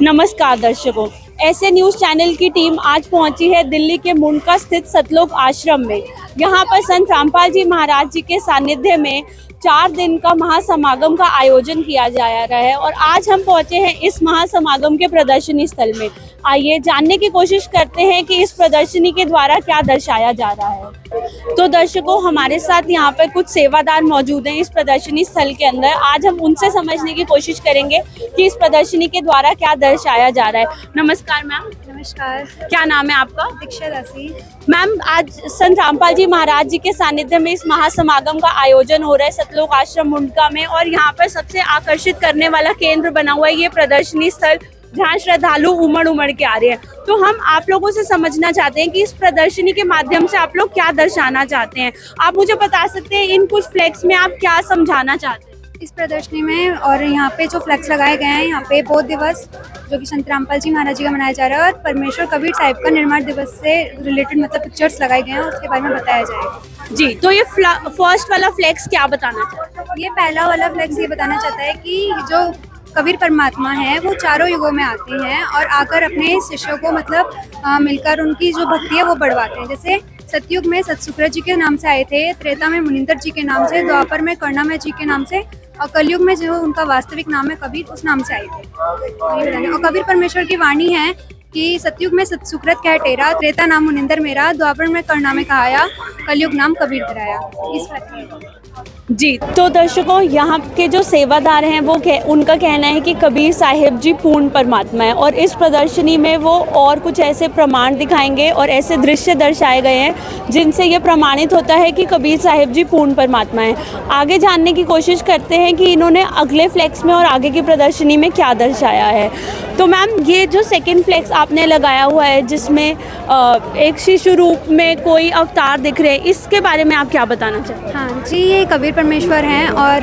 नमस्कार दर्शकों, ऐसे न्यूज़ चैनल की टीम आज पहुंची है दिल्ली के मुंडका स्थित सतलोक आश्रम में। यहां पर संत रामपाल जी महाराज जी के सानिध्य में 4 दिन का महासमागम का आयोजन किया जा रहा है और आज हम पहुंचे हैं इस महासमागम के प्रदर्शनी स्थल में। आइए जानने की कोशिश करते हैं कि इस प्रदर्शनी के द्वारा क्या दर्शाया जा रहा है। तो दर्शकों, हमारे साथ यहाँ पर कुछ सेवादार मौजूद हैं इस प्रदर्शनी स्थल के अंदर। आज हम उनसे समझने की कोशिश करेंगे कि इस प्रदर्शनी के द्वारा क्या दर्शाया जा रहा है। नमस्कार मैम। नमस्कार। क्या नाम है आपका? दीक्षा दासी। मैम, आज संत रामपाल जी महाराज जी के सानिध्य में इस महासमागम का आयोजन हो रहा है सतलोक आश्रम मुंडका में, और यहाँ पर सबसे आकर्षित करने वाला केंद्र बना हुआ है ये प्रदर्शनी स्थल, जहाँ श्रद्धालु उमड़ उमड़ के आ रहे हैं। तो हम आप लोगों से समझना चाहते हैं कि इस प्रदर्शनी के माध्यम से आप लोग क्या दर्शाना चाहते हैं। आप मुझे बता सकते हैं इन कुछ फ्लैक्स में आप क्या समझाना चाहते हैं? इस प्रदर्शनी में और यहाँ पे जो फ्लैक्स लगाए गए हैं, यहाँ पे बौद्ध दिवस जो कि संत रामपाल जी महाराज जी का मनाया जा रहा है, और परमेश्वर कबीर साहिब का निर्माण दिवस से रिलेटेड मतलब पिक्चर्स लगाए गए हैं, उसके बारे में बताया जाएगा। जी, तो ये फर्स्ट वाला फ्लैक्स क्या बताना चाहते हैं? ये पहला वाला फ्लैक्स ये बताना चाहता है कि जो कबीर परमात्मा है वो चारों युगों में आते हैं और आकर अपने शिष्यों को मतलब मिलकर उनकी जो भक्ति है वो बढ़वाते हैं। जैसे सतयुग में सतसुकृत जी के नाम से आए थे, त्रेता में मुनिंदर जी के नाम से, द्वापर में करुणामय जी के नाम से, और कलयुग में जो उनका वास्तविक नाम है कबीर, उस नाम से आए थे। और कबीर परमेश्वर की वाणी है कि सतयुग में सतसुकृत कह टेरा, त्रेता नाम मुनिंदर मेरा, द्वापर में करुणामय कहाया, कलयुग नाम कबीर धराया। इस जी, तो दर्शकों, यहाँ के जो सेवादार हैं वो उनका कहना है कि कबीर साहिब जी पूर्ण परमात्मा है, और इस प्रदर्शनी में वो और कुछ ऐसे प्रमाण दिखाएंगे और ऐसे दृश्य दर्शाए गए हैं जिनसे ये प्रमाणित होता है कि कबीर साहिब जी पूर्ण परमात्मा है। आगे जानने की कोशिश करते हैं कि इन्होंने अगले फ्लैक्स में और आगे की प्रदर्शनी में क्या दर्शाया है। तो मैम, ये जो सेकेंड फ्लैक्स आपने लगाया हुआ है जिसमें एक शिशु रूप में कोई अवतार दिख रहे हैं, इसके बारे में आप क्या बताना चाहते हैं? हाँ जी, ये कबीर परमेश्वर हैं, और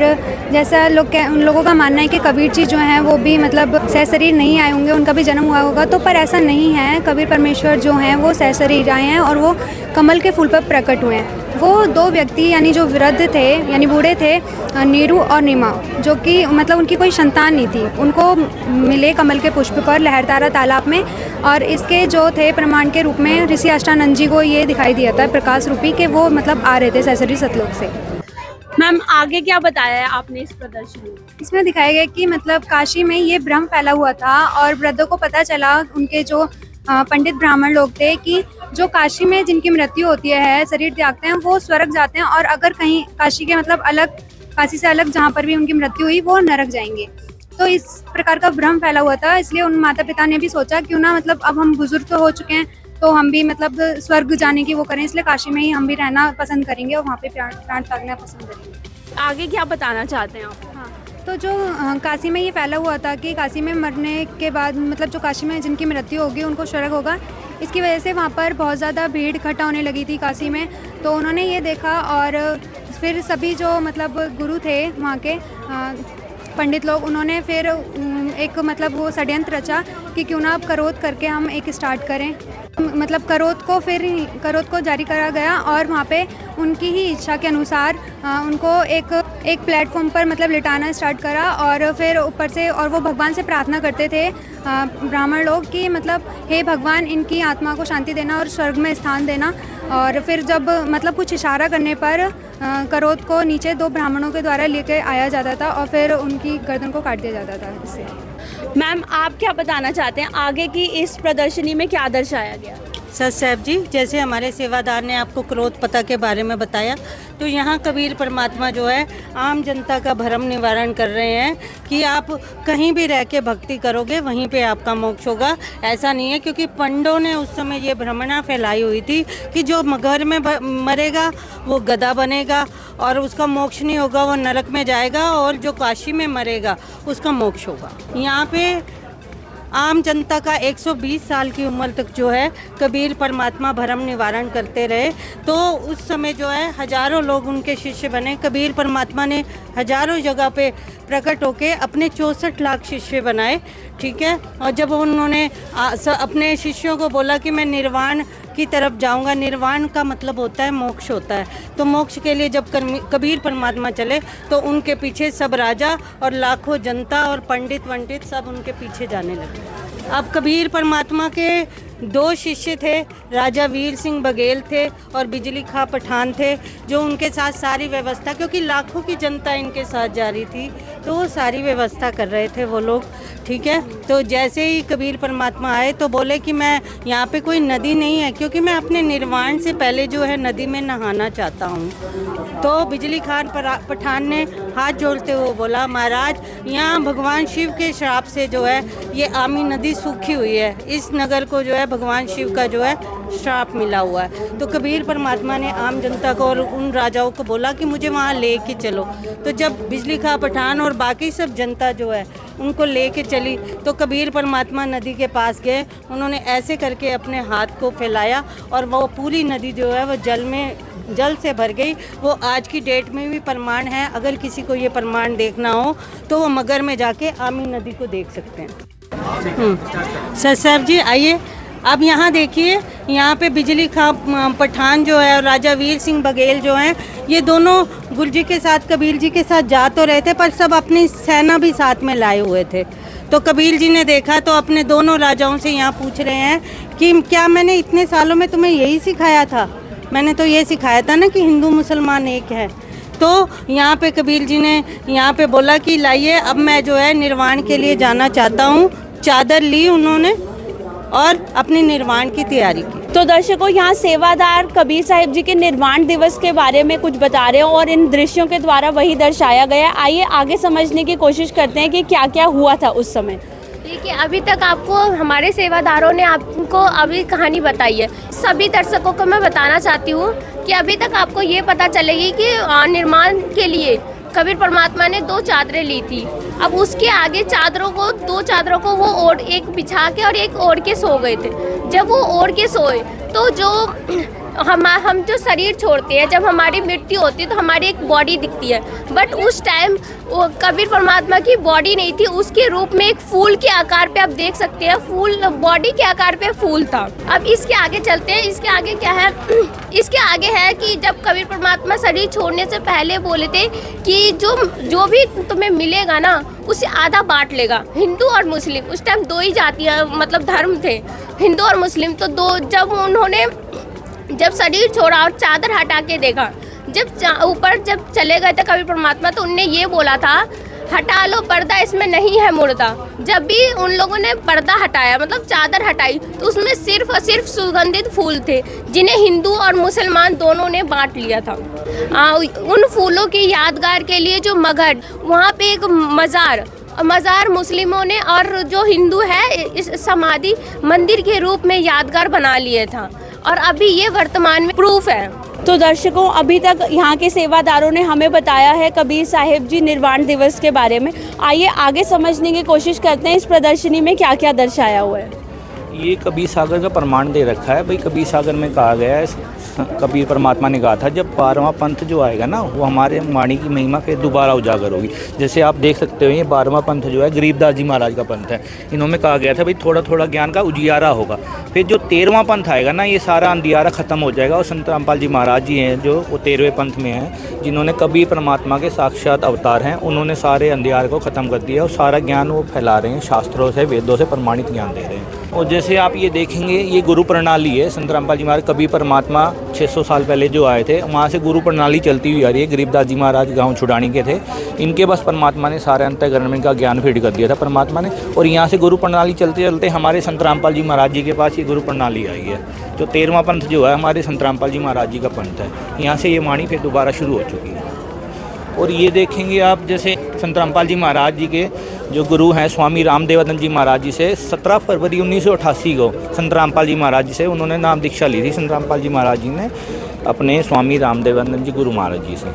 जैसा उन लोगों का मानना है कि कबीर जी जो हैं वो भी मतलब सहशरीर नहीं आए होंगे, उनका भी जन्म हुआ होगा, तो पर ऐसा नहीं है। कबीर परमेश्वर जो हैं वो सहशरीर आए हैं और वो कमल के फूल पर प्रकट हुए हैं। वो 2 व्यक्ति यानी जो वृद्ध थे यानी बूढ़े थे, नीरू और नीमा, जो कि मतलब उनकी कोई संतान नहीं थी, उनको मिले कमल के पुष्प पर लहरतारा तालाब में, और इसके जो थे प्रमाण के रूप में ऋषि अष्टानंद जी को ये दिखाई दिया था प्रकाश रूपी के वो मतलब आ रहे थे सहशरीर सतलोक से। मैम, आगे क्या बताया है आपने इस प्रदर्शनी में? इसमें दिखाया गया कि मतलब काशी में ये भ्रम फैला हुआ था, और वृद्धों को पता चला, उनके जो पंडित ब्राह्मण लोग थे, कि जो काशी में जिनकी मृत्यु होती है, शरीर त्यागते हैं, वो स्वर्ग जाते हैं, और अगर कहीं काशी के मतलब अलग, काशी से अलग जहाँ पर भी उनकी मृत्यु हुई वो नरक जाएंगे। तो इस प्रकार का भ्रम फैला हुआ था, इसलिए उन माता पिता ने भी सोचा क्यों ना मतलब अब हम बुजुर्ग तो हो चुके हैं, तो हम भी मतलब स्वर्ग जाने की वो करें, इसलिए काशी में ही हम भी रहना पसंद करेंगे और वहाँ पे प्राण त्यागना पसंद करेंगे। आगे क्या बताना चाहते हैं आप? हाँ, तो जो काशी में ये फैला हुआ था कि काशी में मरने के बाद मतलब जो काशी में जिनकी मृत्यु होगी उनको स्वर्ग होगा, इसकी वजह से वहाँ पर बहुत ज़्यादा भीड़ इकट्ठा होने लगी थी काशी में। तो उन्होंने ये देखा, और फिर सभी जो मतलब गुरु थे वहाँ के पंडित लोग, उन्होंने फिर एक मतलब वो षड्यंत्र रचा कि क्यों ना अब करोत करके हम एक स्टार्ट करें। मतलब करोत को जारी करा गया, और वहाँ पे उनकी ही इच्छा के अनुसार उनको एक प्लेटफॉर्म पर मतलब लिटाना स्टार्ट करा, और फिर ऊपर से, और वो भगवान से प्रार्थना करते थे ब्राह्मण लोग कि मतलब हे भगवान, इनकी आत्मा को शांति देना और स्वर्ग में स्थान देना। और फिर जब मतलब कुछ इशारा करने पर करोत को नीचे 2 ब्राह्मणों के द्वारा लेकर आया जाता था, और फिर उनकी गर्दन को काट दिया जाता था इससे। मैम, आप क्या बताना चाहते हैं आगे की इस प्रदर्शनी में क्या दर्शाया गया? सत साहब जी, जैसे हमारे सेवादार ने आपको क्रोध पता के बारे में बताया, तो यहाँ कबीर परमात्मा जो है आम जनता का भ्रम निवारण कर रहे हैं कि आप कहीं भी रह के भक्ति करोगे वहीं पे आपका मोक्ष होगा। ऐसा नहीं है, क्योंकि पंडों ने उस समय ये भ्रमणा फैलाई हुई थी कि जो घर में मरेगा वो गधा बनेगा और उसका मोक्ष नहीं होगा, वो नरक में जाएगा, और जो काशी में मरेगा उसका मोक्ष होगा। यहाँ पे आम जनता का 120 साल की उम्र तक जो है कबीर परमात्मा भ्रम निवारण करते रहे। तो उस समय जो है हजारों लोग उनके शिष्य बने। कबीर परमात्मा ने हजारों जगह पे प्रकट होके अपने 64 लाख शिष्य बनाए, ठीक है। और जब उन्होंने अपने शिष्यों को बोला कि मैं निर्वाण की तरफ जाऊंगा, निर्वाण का मतलब होता है मोक्ष होता है, तो मोक्ष के लिए जब कबीर परमात्मा चले तो उनके पीछे सब राजा और लाखों जनता और पंडित वंडित सब उनके पीछे जाने लगे। अब कबीर परमात्मा के 2 शिष्य थे, राजा वीर सिंह बघेल थे और बिजली खां पठान थे, जो उनके साथ सारी व्यवस्था, क्योंकि लाखों की जनता इनके साथ जा रही थी, तो वो सारी व्यवस्था कर रहे थे वो लोग, ठीक है। तो जैसे ही कबीर परमात्मा आए तो बोले कि मैं यहाँ पे कोई नदी नहीं है, क्योंकि मैं अपने निर्वाण से पहले जो है नदी में नहाना चाहता हूँ। तो बिजली खान पठान ने हाथ जोड़ते हुए बोला, महाराज यहाँ भगवान शिव के श्राप से जो है ये आमी नदी सूखी हुई है, इस नगर को जो है भगवान शिव का जो है श्राप मिला हुआ है। तो कबीर परमात्मा ने आम जनता को और उन राजाओं को बोला कि मुझे वहाँ ले के चलो। तो जब बिजली खां पठान और बाकी सब जनता जो है उनको ले के चली, तो कबीर परमात्मा नदी के पास गए, उन्होंने ऐसे करके अपने हाथ को फैलाया और वो पूरी नदी जो है वो जल से भर गई। वो आज की डेट में भी प्रमाण है, अगर किसी को ये प्रमाण देखना हो तो वो मगर में जाके आमी नदी को देख सकते हैं। सर जी आइए, अब यहाँ देखिए, यहाँ पे बिजली खां पठान जो है और राजा वीर सिंह बघेल जो हैं, ये दोनों गुरु जी के साथ, कबीर जी के साथ जा तो रहे थे, पर सब अपनी सेना भी साथ में लाए हुए थे। तो कबीर जी ने देखा तो अपने दोनों राजाओं से यहाँ पूछ रहे हैं कि क्या मैंने इतने सालों में तुम्हें यही सिखाया था? मैंने तो ये सिखाया था ना कि हिंदू मुसलमान एक है। तो यहाँ पे कबीर जी ने यहाँ पे बोला कि लाइए, अब मैं जो है निर्वाण के लिए जाना चाहता हूँ। चादर ली उन्होंने और अपने निर्वाण की तैयारी की। तो दर्शकों, यहाँ सेवादार कबीर साहिब जी के निर्वाण दिवस के बारे में कुछ बता रहे हैं और इन दृश्यों के द्वारा वही दर्शाया गया। आइए आगे समझने की कोशिश करते हैं कि क्या क्या हुआ था उस समय। देखिए, अभी तक आपको हमारे सेवादारों ने आपको अभी कहानी बताई है। सभी दर्शकों को मैं बताना चाहती हूँ कि अभी तक आपको ये पता चलेगी कि निर्माण के लिए कबीर परमात्मा ने 2 चादरें ली थी। अब उसके आगे दो चादरों को वो ओढ़, एक बिछा के और एक ओढ़ के सो गए थे। जब वो ओढ़ के सोए तो जो हम जो शरीर छोड़ते हैं, जब हमारी मृत्यु होती है तो हमारी एक बॉडी दिखती है, बट उस टाइम वो कबीर परमात्मा की बॉडी नहीं थी, उसके रूप में एक फूल के आकार पे आप देख सकते हैं, फूल बॉडी के आकार पे फूल था। अब इसके आगे चलते हैं, इसके आगे क्या है? इसके आगे है कि जब कबीर परमात्मा शरीर छोड़ने से पहले बोले थे कि जो भी तुम्हें मिलेगा ना उसे आधा बांट लेगा। हिंदू और मुस्लिम, उस टाइम 2 ही जातियाँ मतलब धर्म थे, हिंदू और मुस्लिम। तो जब शरीर छोड़ा और चादर हटा के देखा, जब ऊपर जब चले गए थे कबीर परमात्मा, तो उनने ये बोला था, हटा लो पर्दा, इसमें नहीं है मुर्दा। जब भी उन लोगों ने पर्दा हटाया, मतलब चादर हटाई, तो उसमें सिर्फ और सिर्फ सुगंधित फूल थे, जिन्हें हिंदू और मुसलमान दोनों ने बांट लिया था। उन फूलों की यादगार के लिए जो मगध, वहाँ पे एक मज़ार मुस्लिमों ने और जो हिंदू है इस समाधि मंदिर के रूप में यादगार बना लिए था, और अभी ये वर्तमान में प्रूफ है। तो दर्शकों, अभी तक यहाँ के सेवादारों ने हमें बताया है कबीर साहिब जी निर्वाण दिवस के बारे में। आइए आगे समझने की कोशिश करते हैं इस प्रदर्शनी में क्या क्या दर्शाया हुआ है। ये कबीर सागर का प्रमाण दे रखा है भाई। कबीर सागर में कहा गया है, कबीर परमात्मा ने कहा था, जब 12वां पंथ जो आएगा ना, वो हमारे वाणी की महिमा फिर दोबारा उजागर होगी। जैसे आप देख सकते हो, ये 12वां पंथ जो है गरीबदास जी महाराज का पंथ है। इन्होंने कहा गया था भाई थोड़ा थोड़ा ज्ञान का उजियारा होगा। फिर जो 13वां पंथ आएगा ना, ये सारा अंधियारा ख़त्म हो जाएगा। और संत रामपाल जी महाराज जी हैं जो वो 13वें पंथ में हैं, जिन्होंने कबीर परमात्मा के साक्षात अवतार हैं। उन्होंने सारे अंधियारे को ख़त्म कर दिया और सारा ज्ञान वो फैला रहे हैं, शास्त्रों से वेदों से प्रमाणित ज्ञान दे रहे हैं। और जैसे आप ये देखेंगे, ये गुरु प्रणाली है। संत रामपाल जी महाराज कबीर परमात्मा 600 साल पहले जो आए थे, वहाँ से गुरु प्रणाली चलती हुई आ रही है। गरीबदास जी महाराज गांव छुड़ानी के थे, इनके बस परमात्मा ने सारे अंतःकरण में का ज्ञान फीड कर दिया था परमात्मा ने। और यहाँ से गुरु प्रणाली चलते चलते हमारे संत रामपाल जी महाराज जी के पास ये गुरु प्रणाली आई है। जो 13वां पंथ जो है हमारे संत रामपाल जी महाराज जी का पंथ है। यहाँ से ये वाणी फिर दोबारा शुरू हो चुकी है। और ये देखेंगे आप, जैसे संत रामपाल जी महाराज जी के जो गुरु हैं स्वामी रामदेवानंद जी महाराज जी से 17 फरवरी 1988 को संत रामपाल जी महाराज जी से उन्होंने नाम दीक्षा ली थी। संत रामपाल जी महाराज जी ने अपने स्वामी रामदेवानंद जी गुरु महाराज जी से,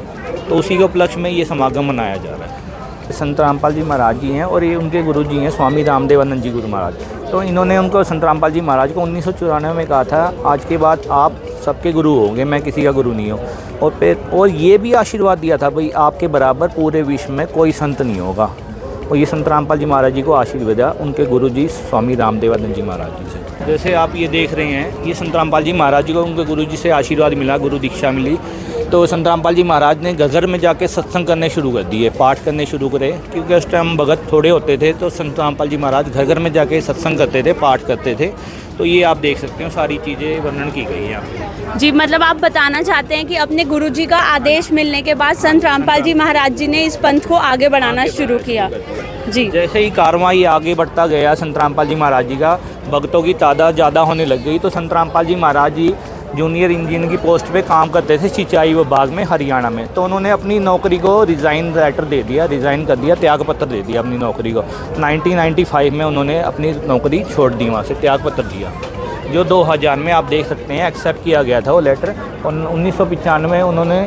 तो उसी के उपलक्ष्य में ये समागम मनाया जा रहा है। संत रामपाल जी महाराज जी हैं और ये उनके गुरु जी हैं स्वामी रामदेवानंद जी गुरु महाराज। तो इन्होंने उनको संत रामपाल जी महाराज को 1994 में कहा था, आज के बाद आप सबके गुरु होंगे, मैं किसी का गुरु नहीं हूँ। और ये भी आशीर्वाद दिया था भाई आपके बराबर पूरे विश्व में कोई संत नहीं होगा। और ये संत रामपाल जी महाराज जी को आशीर्वाद दिया उनके गुरु जी स्वामी रामदेवानंद जी महाराज जी से। जैसे आप ये देख रहे हैं, ये संत रामपाल जी महाराज जी को उनके गुरु जी से आशीर्वाद मिला, गुरु दीक्षा मिली। तो संत रामपाल जी महाराज ने घगर में जाके सत्संग करने शुरू कर दिए, पाठ करने शुरू करे, क्योंकि उस टाइम भगत थोड़े होते थे। तो संत रामपाल जी महाराज घर में जाके सत्संग करते थे, पाठ करते थे। तो ये आप देख सकते हो, सारी चीज़ें वर्णन की गई हैं यहाँ। जी, मतलब आप बताना चाहते हैं कि अपने गुरुजी का आदेश मिलने के बाद संत रामपाल जी महाराज जी ने इस पंथ को आगे बढ़ाना शुरू किया। जी, जैसे ही कारवां ये आगे बढ़ता गया, संत रामपाल जी महाराज जी का भक्तों की तादाद ज़्यादा होने लग गई। तो संत रामपाल जी महाराज जी जूनियर इंजीनियर की पोस्ट पे काम करते थे सिंचाई विभाग में हरियाणा में। तो उन्होंने अपनी नौकरी को रिज़ाइन लेटर दे दिया, रिज़ाइन कर दिया, त्याग पत्र दे दिया अपनी नौकरी को। 1995 में उन्होंने अपनी नौकरी छोड़ दी, वहाँ से त्याग पत्र दिया, जो 2000 में आप देख सकते हैं एक्सेप्ट किया गया था वो लेटर। और 1995 में उन्होंने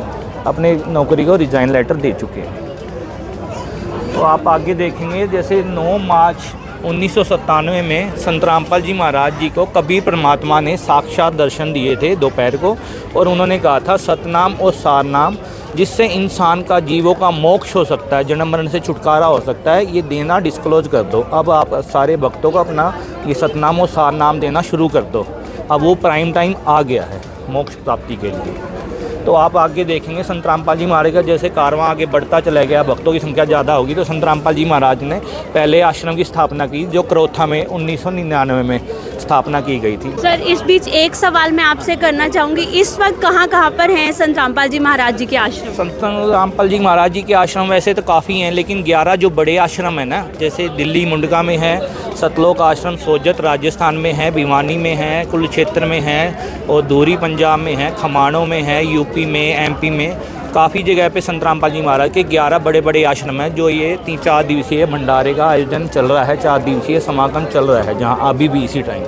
अपने नौकरी को रिज़ाइन लेटर दे चुके हैं। तो आप आगे देखेंगे, जैसे 9 मार्च 1997 में संत रामपाल जी महाराज जी को कबीर परमात्मा ने साक्षात दर्शन दिए थे दोपहर को, और उन्होंने कहा था सतनाम और सारनाम जिससे इंसान का जीवों का मोक्ष हो सकता है, जन्म मरण से छुटकारा हो सकता है, ये देना डिस्क्लोज कर दो। अब आप सारे भक्तों को अपना ये सतनाम और सारनाम देना शुरू कर दो। अब वो प्राइम टाइम आ गया है मोक्ष प्राप्ति के लिए। तो आप आगे देखेंगे संत रामपाल जी महाराज का जैसे कारवां आगे बढ़ता चला गया, भक्तों की संख्या ज़्यादा होगी, तो संत रामपाल जी महाराज ने पहले आश्रम की स्थापना की, जो करोथा में 1999 में स्थापना की गई थी। सर इस बीच एक सवाल मैं आपसे करना चाहूँगी, इस वक्त कहाँ पर हैं संत रामपाल जी महाराज जी के आश्रम? संत रामपाल जी महाराज जी के आश्रम वैसे तो काफ़ी हैं, लेकिन 11 जो बड़े आश्रम हैं ना, जैसे दिल्ली मुंडका में है सतलोक आश्रम, सोजत राजस्थान में है, भिवानी में है, कुरुक्षेत्र में है, और धूरी पंजाब में है, खमाणों में है, यूपी में, एमपी में, काफ़ी जगह पे संत रामपाल जी महाराज के 11 बड़े बड़े आश्रम हैं, जो ये 3-4 दिवसीय भंडारे का आयोजन चल रहा है, 4 दिवसीय समागम चल रहा है, जहाँ अभी भी इसी टाइम।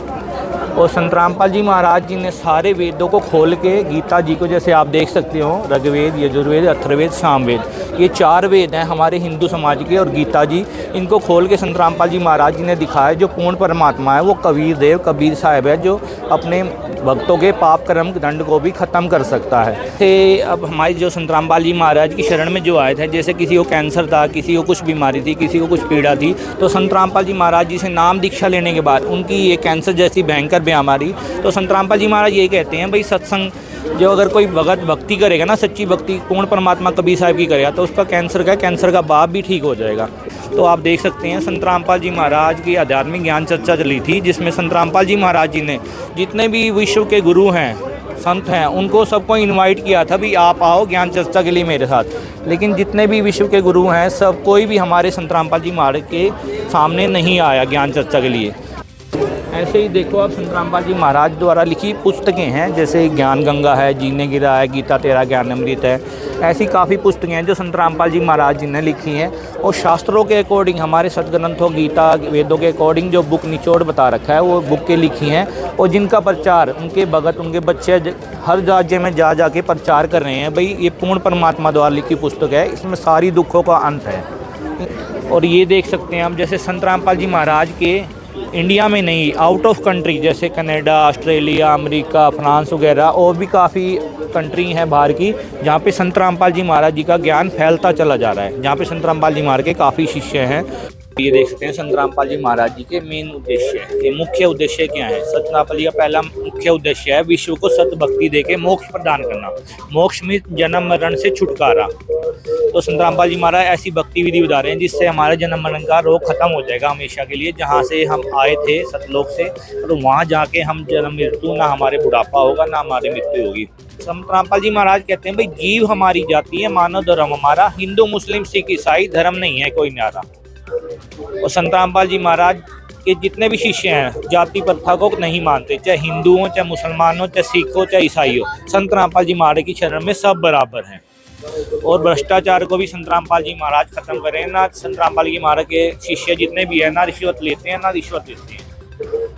और संत रामपाल जी महाराज जी ने सारे वेदों को खोल के, गीता जी को जैसे आप देख सकते हो, ऋग्वेद, यजुर्वेद, अथर्ववेद, सामवेद, ये 4 वेद हैं हमारे हिंदू समाज के, और गीता जी, इनको खोल के संत रामपाल जी महाराज जी ने दिखाया जो पूर्ण परमात्मा है वो कबीर देव, कबीर साहब है, जो अपने भक्तों के पाप कर्म दंड को भी ख़त्म कर सकता है। ते अब हमारे जो संत रामपाल जी महाराज की शरण में जो आए थे, जैसे किसी को कैंसर था, किसी को कुछ बीमारी थी, किसी को कुछ पीड़ा थी, तो संत रामपाल जी महाराज जी से नाम दीक्षा लेने के बाद उनकी ये कैंसर जैसी भयंकर बीमारी, तो संत रामपाल जी महाराज यही कहते हैं भाई सत्संग जो अगर कोई भगत भक्ति करेगा ना, सच्ची भक्ति पूर्ण परमात्मा कबीर साहब की करेगा, तो उसका कैंसर का बाप भी ठीक हो जाएगा। तो आप देख सकते हैं संत रामपाल जी महाराज की आध्यात्मिक ज्ञान चर्चा चली थी, जिसमें संत रामपाल जी महाराज जी ने जितने भी विश्व के गुरु हैं, संत हैं, उनको सबको इनवाइट किया था भी आप आओ ज्ञान चर्चा के लिए मेरे साथ। लेकिन जितने भी विश्व के गुरु हैं सब कोई भी हमारे संत रामपाल जी महाराज के सामने नहीं आया ज्ञान चर्चा के लिए। ऐसे ही देखो आप संत रामपाल जी महाराज द्वारा लिखी पुस्तकें हैं, जैसे ज्ञान गंगा है, जीने गिरा है, गीता तेरा ज्ञान अमृत है, ऐसी काफ़ी पुस्तकें हैं जो संत रामपाल जी महाराज जी ने लिखी हैं। और शास्त्रों के अकॉर्डिंग, हमारे सतग्रंथों, गीता, वेदों के अकॉर्डिंग जो बुक निचोड़ बता रखा है वो बुक के लिखी हैं, और जिनका प्रचार उनके भगत, उनके बच्चे हर राज्य में जा के प्रचार कर रहे हैं भाई ये पूर्ण परमात्मा द्वारा लिखी पुस्तक है, इसमें सारी दुखों का अंत है। और ये देख सकते हैं हम, जैसे संत रामपाल जी महाराज के इंडिया में नहीं, आउट ऑफ कंट्री, जैसे कनाडा, ऑस्ट्रेलिया, अमेरिका, फ्रांस वगैरह और भी काफ़ी कंट्री हैं बाहर की, जहाँ पे संत रामपाल जी महाराज जी का ज्ञान फैलता चला जा रहा है, जहाँ पे संत रामपाल जी महाराज के काफ़ी शिष्य हैं। ये देख सकते हैं संत रामपाल जी महाराज जी के मेन उद्देश्य, ये मुख्य उद्देश्य क्या है। संत रामपाल जी का पहला मुख्य उद्देश्य है विश्व को सत भक्ति देके मोक्ष प्रदान करना, मोक्ष में जन्म मरण से छुटकारा। तो संत रामपाल जी महाराज ऐसी भक्ति विधि बता रहे हैं जिससे हमारे जन्म मरण का रोग खत्म हो जाएगा हमेशा के लिए, जहाँ से हम आए थे सतलोक से, तो वहाँ जाके हम जन्म मृत्यु, ना हमारे बुढ़ापा होगा ना हमारी मृत्यु होगी। संत रामपाल जी महाराज कहते हैं भाई जीव हमारी जाति है, मानव धर्म हमारा, हिंदू मुस्लिम सिख ईसाई धर्म नहीं है कोई न्यारा। और संत रामपाल जी महाराज के जितने भी शिष्य हैं जाति प्रथा को नहीं मानते, चाहे हिंदू हो, चाहे मुसलमान हो, चाहे सिख हो, चाहे ईसाई हो, संत रामपाल जी महाराज की शरण में सब बराबर हैं। और भ्रष्टाचार को भी संत रामपाल जी महाराज खत्म करें। ना संत रामपाल जी महाराज के शिष्य जितने भी हैं ना रिश्वत लेते हैं ना रिश्वत लेते हैं,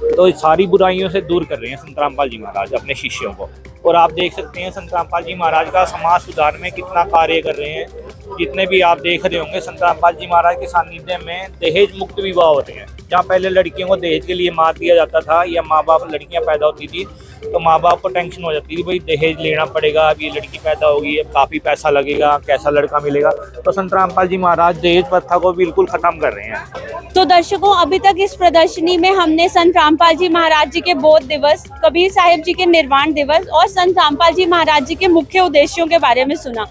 तो सारी बुराइयों से दूर कर रहे हैं संत रामपाल जी महाराज अपने शिष्यों को। और आप देख सकते हैं संत रामपाल जी महाराज का समाज सुधार में कितना कार्य कर रहे हैं। जितने भी आप देख रहे होंगे संत रामपाल जी महाराज के सानिध्य में दहेज मुक्त विवाह होते हैं। जहाँ पहले लड़कियों को दहेज के लिए मार दिया जाता था या माँ बाप, लड़कियाँ पैदा होती थी तो माँ बाप को टेंशन हो जाती थी, भाई दहेज लेना पड़ेगा, अब ये लड़की पैदा होगी, अब काफ़ी पैसा लगेगा, कैसा लड़का मिलेगा। तो संत रामपाल जी महाराज दहेज प्रथा को बिल्कुल ख़त्म कर रहे हैं। तो दर्शकों, अभी तक इस प्रदर्शनी में हमने संत रामपाल जी महाराज जी के बोध दिवस, कबीर साहिब जी के निर्वाण दिवस और संत रामपाल जी महाराज जी के मुख्य उद्देश्यों के बारे में सुना।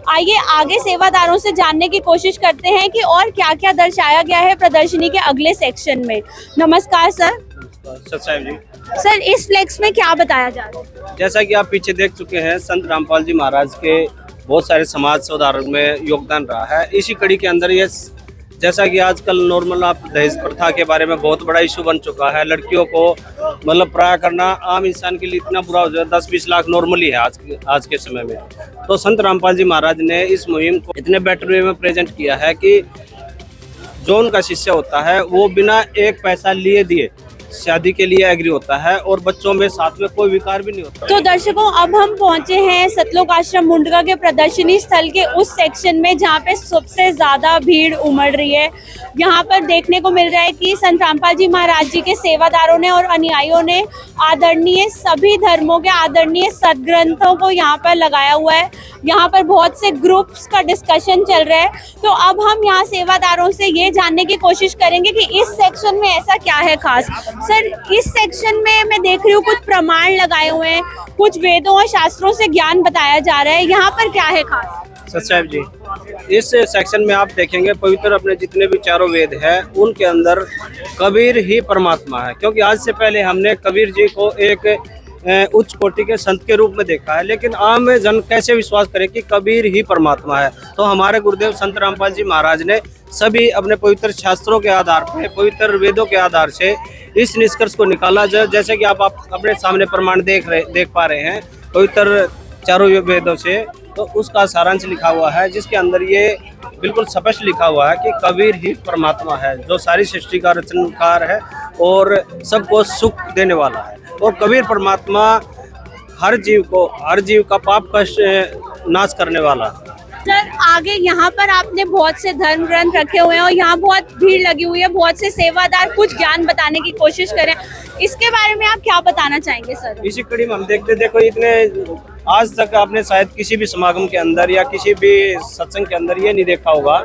आइए आगे सेवादारों से जानने की कोशिश करते हैं कि और क्या क्या दर्शाया गया है प्रदर्शनी के अगले सेक्शन में। नमस्कार सर। साहिब जी, सर, इस फ्लेक्स में क्या बताया जा रहा है? जैसा कि आप पीछे देख चुके हैं, संत रामपाल जी महाराज के बहुत सारे समाज सुधार में योगदान रहा है। इसी कड़ी के अंदर ये, जैसा कि आजकल नॉर्मल आप दहेज प्रथा के बारे में बहुत बड़ा इशू बन चुका है। लड़कियों को मतलब पराया करना आम इंसान के लिए इतना बुरा हो जाए, 10-20 लाख नॉर्मली है आज के समय में। तो संत रामपाल जी महाराज ने इस मुहिम को इतने बेटर वे में प्रेजेंट किया है कि जो उनका शिष्य होता है वो बिना एक पैसा लिए दिए शादी के लिए एग्री होता है और बच्चों में साथ में कोई विकार भी नहीं होता। तो दर्शकों, अब हम पहुंचे हैं सतलोक आश्रम मुंडका के प्रदर्शनी स्थल के उस सेक्शन में जहां पे सबसे ज्यादा भीड़ उमड़ रही है। यहां पर देखने को मिल रहा है कि संत रामपाल जी महाराज जी के सेवादारों ने और अनुयायियों ने आदरणीय सभी धर्मों के आदरणीय सदग्रंथों को यहाँ पर लगाया हुआ है। यहाँ पर बहुत से ग्रुप्स का डिस्कशन चल रहा है। तो अब हम यहाँ सेवादारों से ये जानने की कोशिश करेंगे कि इस सेक्शन में ऐसा क्या है खास। सर, इस सेक्शन में मैं देख रही हूँ कुछ प्रमाण लगाए हुए हैं, कुछ वेदों और शास्त्रों से ज्ञान बताया जा रहा है, यहाँ पर क्या है खास? साहिब जी, इस सेक्शन में आप देखेंगे पवित्र अपने जितने भी चारों वेद हैं उनके अंदर कबीर ही परमात्मा है। क्योंकि आज से पहले हमने कबीर जी को एक उच्च कोटि के संत के रूप में देखा है, लेकिन आम जन कैसे विश्वास करे कि कबीर ही परमात्मा है। तो हमारे गुरुदेव संत रामपाल जी महाराज ने सभी अपने पवित्र शास्त्रों के आधार पर, पवित्र वेदों के आधार से इस निष्कर्ष को निकाला। जैसे कि आप अपने सामने प्रमाण देख पा रहे हैं पवित्र चारों वेदों से, तो उसका सारांश लिखा हुआ है जिसके अंदर ये बिल्कुल स्पष्ट लिखा हुआ है कि कबीर ही परमात्मा है जो सारी सृष्टि का रचनकार है और सबको सुख देने वाला है। और कबीर परमात्मा हर जीव का पाप का नाश करने वाला है। सर, आगे यहाँ पर आपने बहुत से धर्म ग्रंथ रखे हुए हैं और यहाँ बहुत भीड़ लगी हुई है, बहुत से सेवादार कुछ ज्ञान बताने की कोशिश करें, इसके बारे में आप क्या बताना चाहेंगे सर? इसी कड़ी में हम देखो इतने आज तक आपने शायद किसी भी समागम के अंदर या किसी भी सत्संग के अंदर ये नहीं देखा होगा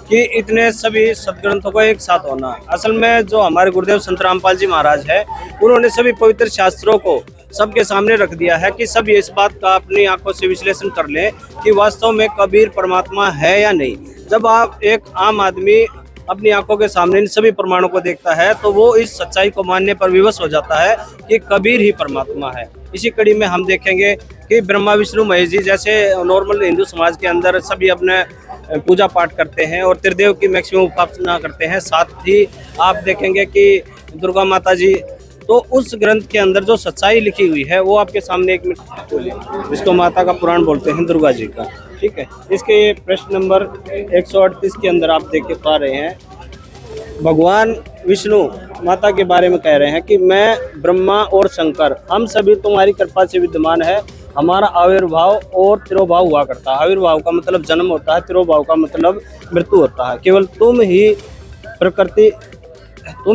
कि इतने सभी सदग्रंथों को एक साथ होना। असल में जो हमारे गुरुदेव संत रामपाल जी महाराज है, उन्होंने सभी पवित्र शास्त्रों को सबके सामने रख दिया है कि सब इस बात का अपनी आंखों से विश्लेषण कर लें कि वास्तव में कबीर परमात्मा है या नहीं। जब आप एक आम आदमी अपनी आंखों के सामने इन सभी प्रमाणों को देखता है तो वो इस सच्चाई को मानने पर विवश हो जाता है कि कबीर ही परमात्मा है। इसी कड़ी में हम देखेंगे कि ब्रह्मा विष्णु महेश जी जैसे नॉर्मल हिंदू समाज के अंदर सभी अपने पूजा पाठ करते हैं और त्रिदेव की मैक्सिमम उपासना करते हैं। साथ ही आप देखेंगे कि दुर्गा माता जी, तो उस ग्रंथ के अंदर जो सच्चाई लिखी हुई है वो आपके सामने एक मिनट बोलिए, जिसको माता का पुराण बोलते हैं, दुर्गा जी का, ठीक है। इसके प्रश्न नंबर 138 के अंदर आप देख पा रहे हैं, भगवान विष्णु माता के बारे में कह रहे हैं कि मैं ब्रह्मा और शंकर हम सभी तुम्हारी कृपा से विद्यमान है। हमारा आविर्भाव और तिरोभाव हुआ करता है। आविर्भाव का मतलब जन्म होता है, तिरोभाव का मतलब मृत्यु होता है। केवल तुम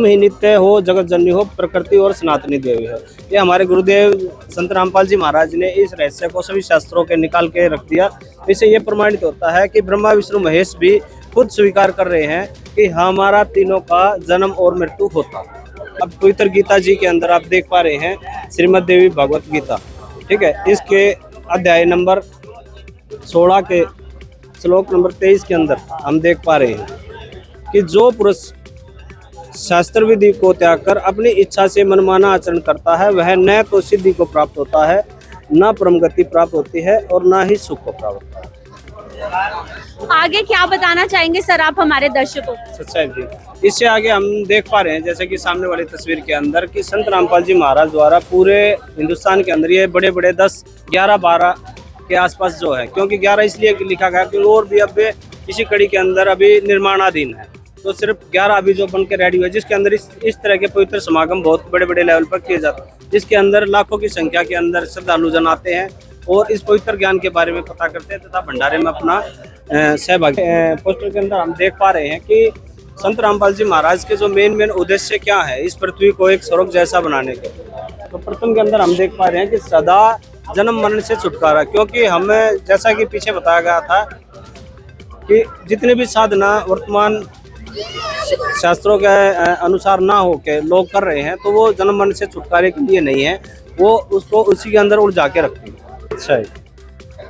ही नित्य हो, जगत जननी हो, प्रकृति और सनातनी देवी है। ये हमारे गुरुदेव संत रामपाल जी महाराज ने इस रहस्य को सभी शास्त्रों के निकाल के रख दिया। इससे ये प्रमाणित होता है कि ब्रह्मा विष्णु महेश भी खुद स्वीकार कर रहे हैं कि हमारा तीनों का जन्म और मृत्यु होता। अब पवित्र गीता जी के अंदर आप देख पा रहे हैं श्रीमद् देवी भागवत गीता, ठीक है। इसके अध्याय नंबर 16 के श्लोक नंबर 23 के अंदर हम देख पा रहे हैं कि जो पुरुष शास्त्र विधि को त्याग कर अपनी इच्छा से मनमाना आचरण करता है वह न तो सिद्धि को प्राप्त होता है, न परम गति प्राप्त होती है और न ही सुख को प्राप्त होता है। आगे क्या बताना चाहेंगे सर आप हमारे दर्शकों को? साहिब जी, इससे आगे हम देख पा रहे हैं जैसे कि सामने वाली तस्वीर के अंदर कि संत रामपाल जी महाराज द्वारा पूरे हिंदुस्तान के अंदर ये बड़े बड़े 10, 11, 12 के आसपास जो है, क्योंकि 11 इसलिए लिखा गया क्योंकि और भी अब इसी कड़ी के अंदर अभी निर्माणाधीन है, तो सिर्फ 11 अभी जो बन के रेडी हुए, जिसके अंदर इस तरह के पवित्र समागम बहुत बड़े बड़े लेवल पर किए जाते हैं, जिसके अंदर लाखों की संख्या के अंदर श्रद्धालु जन आते हैं और इस पवित्र ज्ञान के बारे में पता करते हैं तथा भंडारे में अपना सहभागी। पोस्टर के अंदर हम देख पा रहे हैं कि संत रामपाल जी महाराज के जो मेन उद्देश्य क्या है इस पृथ्वी को एक स्वर्ग जैसा बनाने के। तो प्रथम के अंदर हम देख पा रहे हैं कि सदा जन्म मरण से छुटकारा, क्योंकि हमें जैसा कि पीछे बताया गया था कि जितने भी साधना वर्तमान शास्त्रों के अनुसार ना हो के लोग कर रहे हैं तो वो जन्म मरण से छुटकारे के लिए नहीं है, वो उसको उसी के अंदर उलझा के रखती है। अच्छा है,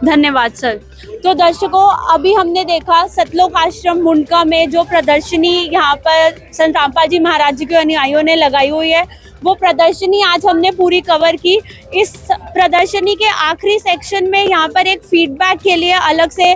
धन्यवाद सर। तो दर्शकों, अभी हमने देखा सतलोक आश्रम मुंडका में जो प्रदर्शनी यहाँ पर संत रामपाल जी महाराज जी के अनुयायियों ने लगाई हुई है, वो प्रदर्शनी आज हमने पूरी कवर की। इस प्रदर्शनी के आखिरी सेक्शन में यहाँ पर एक फीडबैक के लिए अलग से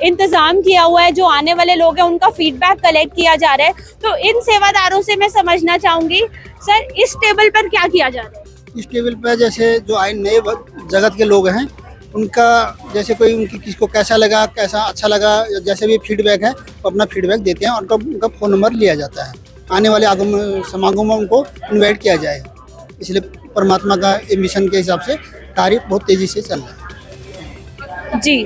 इंतज़ाम किया हुआ है। जो आने वाले लोग हैं उनका फीडबैक कलेक्ट किया जा रहा है। तो इन सेवादारों से मैं समझना चाहूँगी सर, इस टेबल पर क्या किया जा रहा है? इस टेबल पर जैसे जो आए नए जगत के लोग हैं उनका जैसे कोई उनकी किसको कैसा लगा, कैसा अच्छा लगा, जैसे भी फीडबैक है वो अपना फीडबैक देते हैं और उनका फ़ोन नंबर लिया जाता है। आने वाले समागम में उनको इनवाइट किया जाए। इसलिए परमात्मा का मिशन के हिसाब से कार्य बहुत तेज़ी से चल रहा है। जी,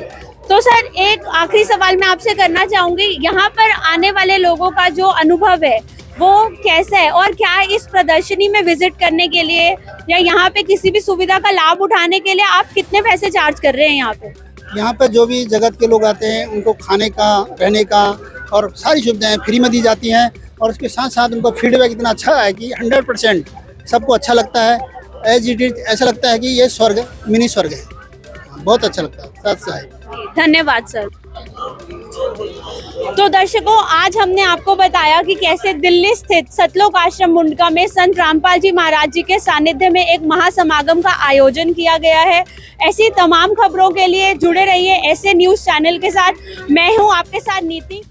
तो सर एक आखिरी सवाल मैं आपसे करना चाहूँगी, यहाँ पर आने वाले लोगों का जो अनुभव है वो कैसा है, और क्या इस प्रदर्शनी में विजिट करने के लिए या यहाँ पे किसी भी सुविधा का लाभ उठाने के लिए आप कितने पैसे चार्ज कर रहे हैं यहाँ पे? यहाँ पर जो भी जगत के लोग आते हैं उनको खाने का, रहने का और सारी सुविधाएं फ्री में दी जाती हैं। और उसके साथ साथ उनको फीडबैक इतना अच्छा है कि 100% सबको अच्छा लगता है। एज इट इज ऐसा लगता है कि ये स्वर्ग, मिनी स्वर्ग है। बहुत अच्छा लगता है, साथ साथ। धन्यवाद सर। तो दर्शकों, आज हमने आपको बताया कि कैसे दिल्ली स्थित सतलोक आश्रम मुंडका में संत रामपाल जी महाराज जी के सानिध्य में एक महासमागम का आयोजन किया गया है। ऐसी तमाम खबरों के लिए जुड़े रहिए ऐसे न्यूज़ चैनल के साथ। मैं हूं आपके साथ नीति।